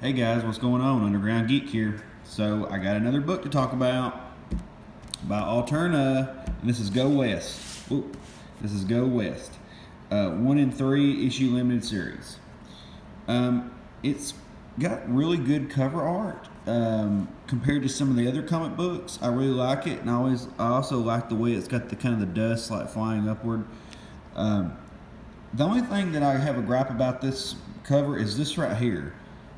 Hey guys, what's going on? Underground Geek here. So I got another book to talk about by Alterna, and this is Go West. Ooh, this is Go West. 1 in 3 issue limited series. It's got really good cover art compared to some of the other comic books. I really like it, and I also like the way it's got the kind of the dust like flying upward. The only thing that I have a gripe about this cover is this right here.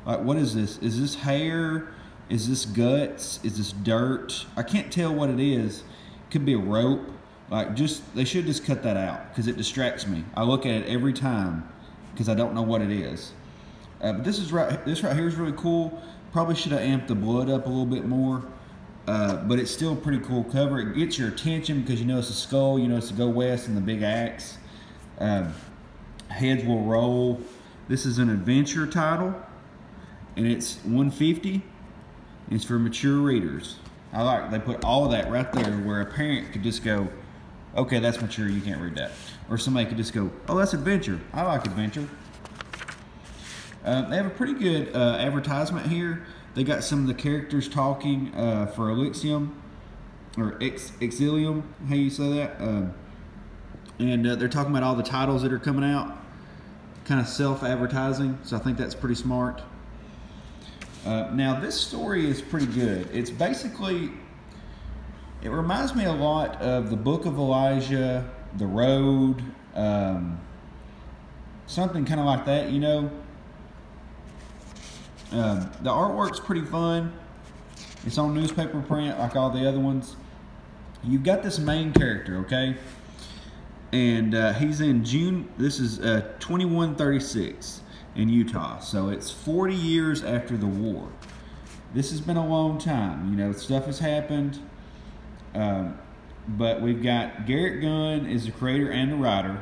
Like, what is this? Is this hair? Is this guts? Is this dirt? I can't tell what it is. It could be a rope. Like, they should just cut that out because it distracts me. I look at it every time because I don't know what it is. But this right here is really cool. Probably should have amped the blood up a little bit more. But it's still a pretty cool cover. It gets your attention because you know it's a skull, you know it's a Go West and the big axe. Heads will roll. This is an adventure title, and it's $150. It's for mature readers. They put all of that right there where a parent could just go, okay, that's mature, you can't read that. Or somebody could just go, oh, that's adventure. I like adventure. They have a pretty good advertisement here. They got some of the characters talking for Elysium, or Exilium, how you say that? And they're talking about all the titles that are coming out, kind of self-advertising, so I think that's pretty smart. Now this story is pretty good. It's basically, it reminds me a lot of the Book of Elijah, The Road, something kind of like that, you know. The artwork's pretty fun. It's on newspaper print like all the other ones. You've got this main character, okay? And he's in June, this is 2136 in Utah. So it's 40 years after the war. This has been a long time. You know, stuff has happened. But we've got Garrett Gunn is the creator and the writer.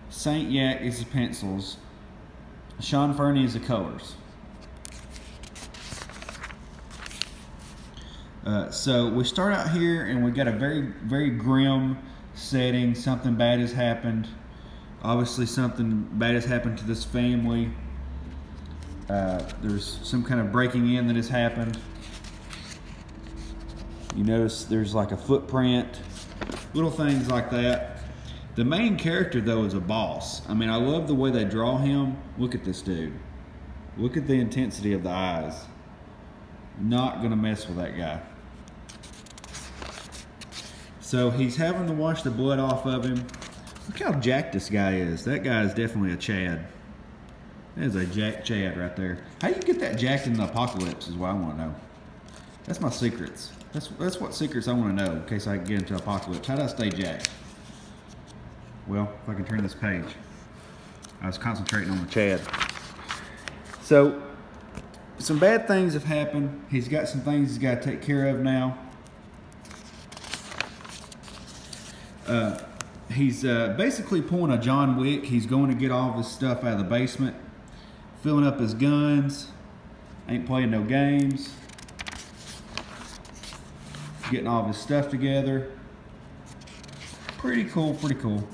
Saint Yak is the pencils. Sean Fernie is the colors. So we start out here and we got a very grim setting. Something bad has happened. Obviously something bad has happened to this family. There's some kind of breaking in that has happened. You notice there's like a footprint, little things like that. The main character though is a boss. I mean, I love the way they draw him. Look at this dude. Look at the intensity of the eyes. Not gonna mess with that guy. So he's having to wash the blood off of him. Look how jacked this guy is. That guy is definitely a Chad. That is a jacked Chad right there. How you get that jacked in the apocalypse is what I want to know. That's my secrets. That's what secrets I want to know in case I get into apocalypse. How do I stay jacked? Well, if I can turn this page. I was concentrating on the Chad. So, some bad things have happened. He's got some things he's got to take care of now. He's basically pulling a John Wick. He's going to get all of his stuff out of the basement, filling up his guns, ain't playing no games, getting all of his stuff together. Pretty cool, pretty cool.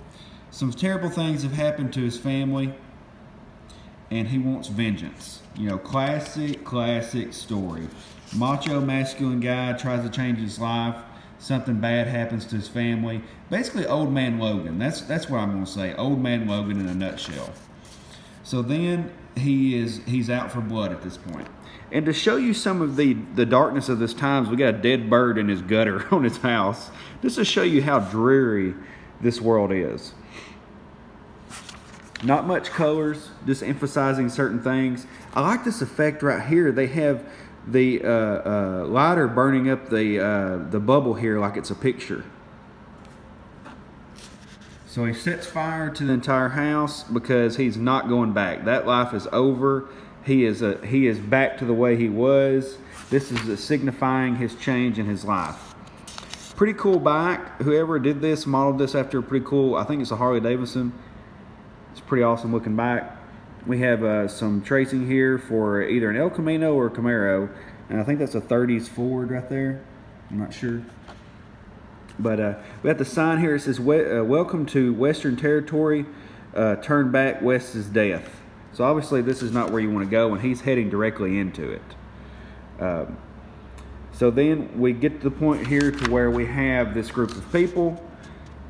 Some terrible things have happened to his family, and he wants vengeance. You know, classic story. Macho, masculine guy tries to change his life. Something bad happens to his family. Basically, Old Man Logan. That's what I'm going to say. Old Man Logan in a nutshell. So then he's out for blood at this point. And to show you some of the darkness of this times, we got a dead bird in his gutter on his house. Just to show you how dreary this world is. Not much colors, just emphasizing certain things. I like this effect right here. They have the lighter burning up the bubble here like it's a picture. So he sets fire to the entire house because he's not going back. That life is over. He is back to the way he was. This is signifying his change in his life. Pretty cool bike. Whoever did this modeled this after a pretty cool, I think it's a Harley Davidson. It's a pretty awesome looking bike. We have some tracing here for either an El Camino or a Camaro, and I think that's a 30s Ford right there. I'm not sure. But we have the sign here. It says, welcome to Western Territory. Turn back, west is death. So obviously this is not where you want to go, and he's heading directly into it. So then we get to the point here to where we have this group of people,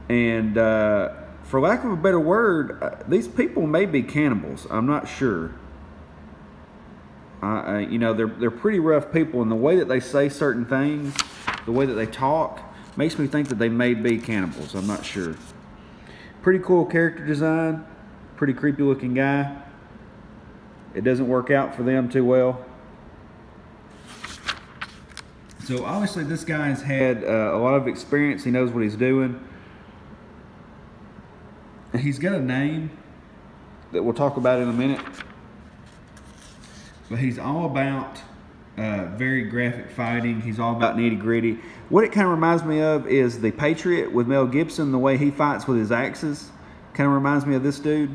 and for lack of a better word, these people may be cannibals. I'm not sure. You know, they're pretty rough people, and the way that they say certain things, the way that they talk, makes me think that they may be cannibals. I'm not sure. Pretty cool character design. Pretty creepy looking guy. It doesn't work out for them too well. So obviously this guy's had a lot of experience. He knows what he's doing. He's got a name that we'll talk about in a minute. But he's all about very graphic fighting. He's all about nitty gritty. What it kind of reminds me of is The Patriot with Mel Gibson, the way he fights with his axes. Kind of reminds me of this dude.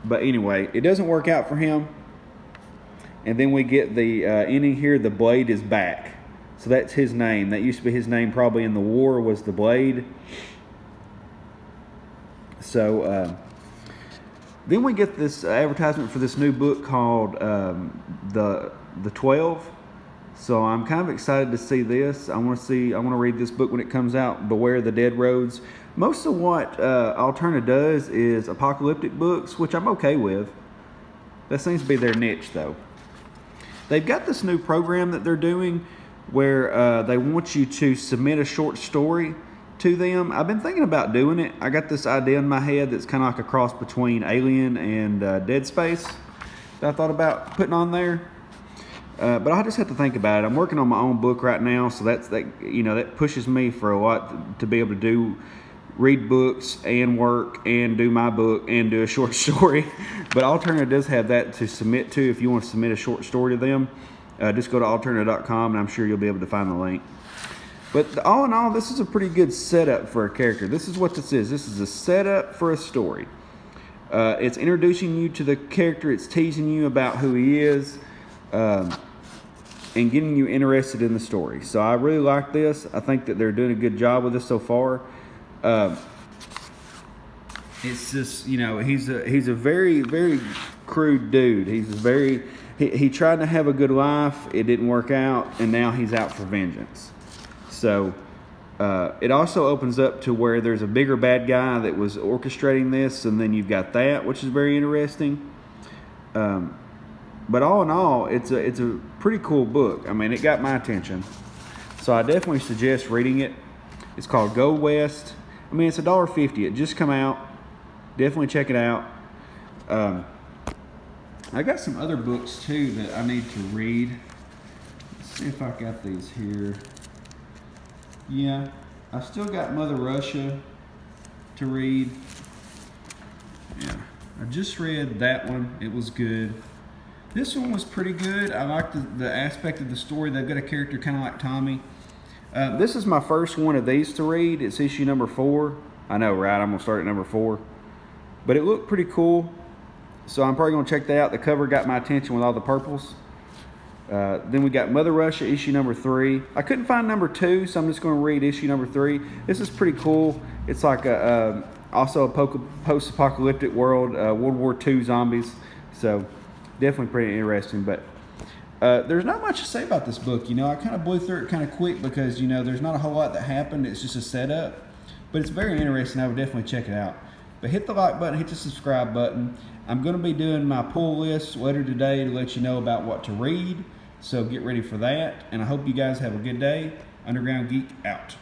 But anyway, it doesn't work out for him. And then we get the ending here, the Blade is back. So that's his name. That used to be his name probably in the war, was the Blade. So then we get this advertisement for this new book called the 12. So I'm kind of excited to see this. I want to read this book when it comes out, Beware the Dead Roads. Most of what Alterna does is apocalyptic books, which I'm okay with. That seems to be their niche though. They've got this new program that they're doing where they want you to submit a short story to them. I've been thinking about doing it. I got this idea in my head that's kind of like a cross between Alien and Dead Space that I thought about putting on there. But I just have to think about it. I'm working on my own book right now, so that pushes me for a lot to be able to read books and work and do my book and do a short story. But Alterna does have that to submit to. If you want to submit a short story to them, just go to alterna.com and I'm sure you'll be able to find the link. But all in all, this is a pretty good setup for a character. This is what this is. This is a setup for a story. It's introducing you to the character. It's teasing you about who he is, and getting you interested in the story. So I really like this. I think that they're doing a good job with this so far. It's just, you know, he's a very, very crude dude. He tried to have a good life. It didn't work out, and now he's out for vengeance. So it also opens up to where there's a bigger bad guy that was orchestrating this, and then you've got that, which is very interesting. But all in all, it's a pretty cool book. I mean, it got my attention. So I definitely suggest reading it. It's called Go West. I mean, it's $1.50. It just come out. Definitely check it out. I got some other books too that I need to read. Let's see if I got these here. Yeah, I still got Mother Russia to read. Yeah, I just read that one. It was good. This one was pretty good. I like the aspect of the story. They've got a character kind of like Tommy. This is my first one of these to read. It's issue number 4. I know, right? I'm going to start at number 4. But it looked pretty cool. So I'm probably going to check that out. The cover got my attention with all the purples. Then we got Mother Russia, issue number 3. I couldn't find number 2, so I'm just going to read issue number 3. This is pretty cool. It's like also a post-apocalyptic world, World War II zombies. So definitely pretty interesting. But there's not much to say about this book. You know, I kind of blew through it kind of quick because, you know, there's not a whole lot that happened. It's just a setup. But it's very interesting. I would definitely check it out. But hit the like button, hit the subscribe button. I'm going to be doing my pull list later today to let you know about what to read. So get ready for that. And I hope you guys have a good day. Underground Geek out.